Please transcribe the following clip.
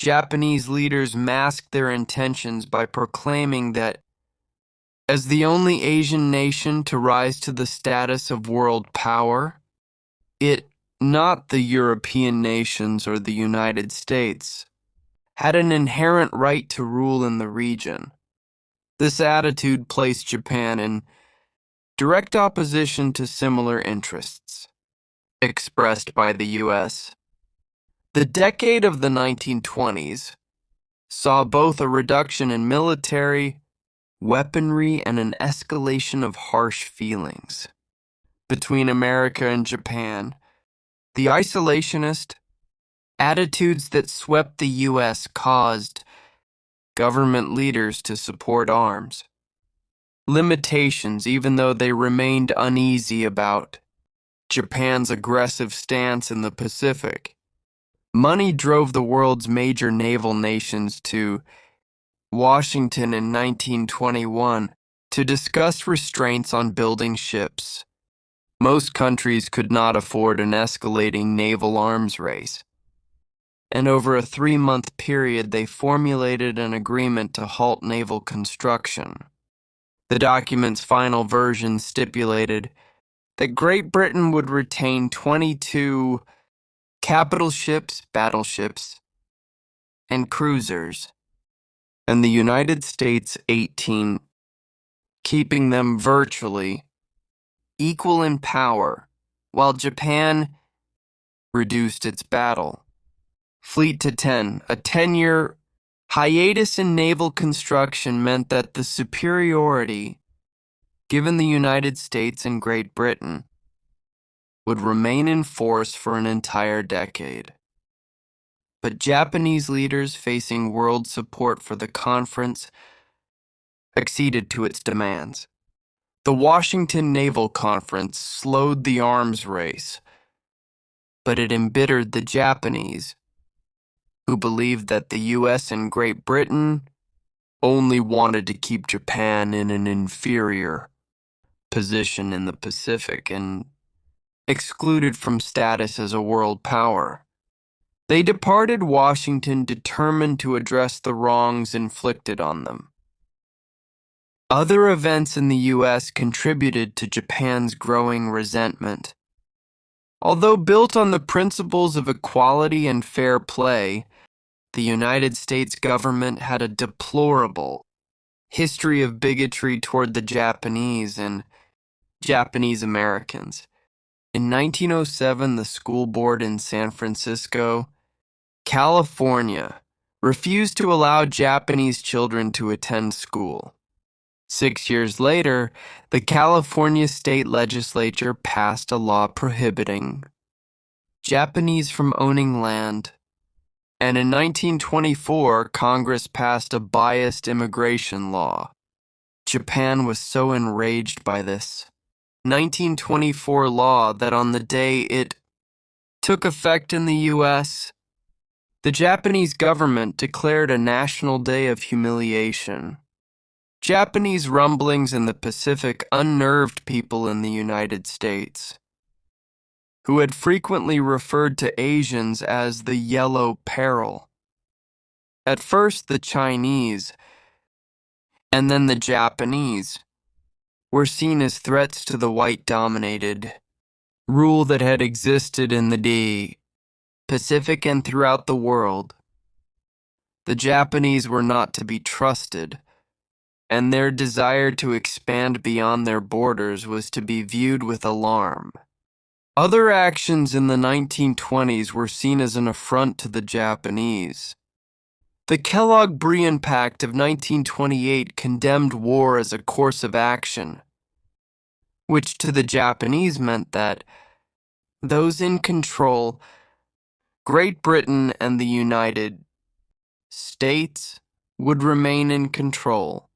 Japanese leaders masked their intentions by proclaiming that, as the only Asian nation to rise to the status of world power, it, not the European nations or the United States, had an inherent right to rule in the region. This attitude placed Japan in direct opposition to similar interests expressed by the U.S. The decade of the 1920s saw both a reduction in military weaponry and an escalation of harsh feelings between America and Japan. The isolationist attitudes that swept the U.S. caused government leaders to support arms limitations, even though they remained uneasy about Japan's aggressive stance in the Pacific. Money drove the world's major naval nations to Washington in 1921 to discuss restraints on building ships. Most countries could not afford an escalating naval arms race, and over a 3-month period they formulated an agreement to halt naval construction. The document's final version stipulated that Great Britain would retain 22 capital ships, battleships, and cruisers, and the United States 18, keeping them virtually equal in power, while Japan reduced its battle fleet to 10. A 10-year hiatus in naval construction meant that the superiority given the United States and Great Britain would remain in force for an entire decade. But Japanese leaders facing world support for the conference acceded to its demands. The Washington Naval Conference slowed the arms race, but it embittered the Japanese, who believed that the U.S. and Great Britain only wanted to keep Japan in an inferior position in the Pacific and excluded from status as a world power. They departed Washington determined to address the wrongs inflicted on them. Other events in the U.S. contributed to Japan's growing resentment. Although built on the principles of equality and fair play, the United States government had a deplorable history of bigotry toward the Japanese and Japanese Americans. In 1907, the school board in San Francisco, California, refused to allow Japanese children to attend school. 6 years later, the California state legislature passed a law prohibiting Japanese from owning land, and in 1924, Congress passed a biased immigration law. Japan was so enraged by this 1924 law that on the day it took effect in the U.S., the Japanese government declared a national day of humiliation. Japanese rumblings in the Pacific unnerved people in the United States, who had frequently referred to Asians as the Yellow Peril. At first, the Chinese, and then the Japanese, were seen as threats to the white-dominated rule that had existed in the Pacific and throughout the world. The Japanese were not to be trusted, and their desire to expand beyond their borders was to be viewed with alarm. Other actions in the 1920s were seen as an affront to the Japanese. The Kellogg-Briand Pact of 1928 condemned war as a course of action, which to the Japanese meant that those in control, Great Britain and the United States, would remain in control.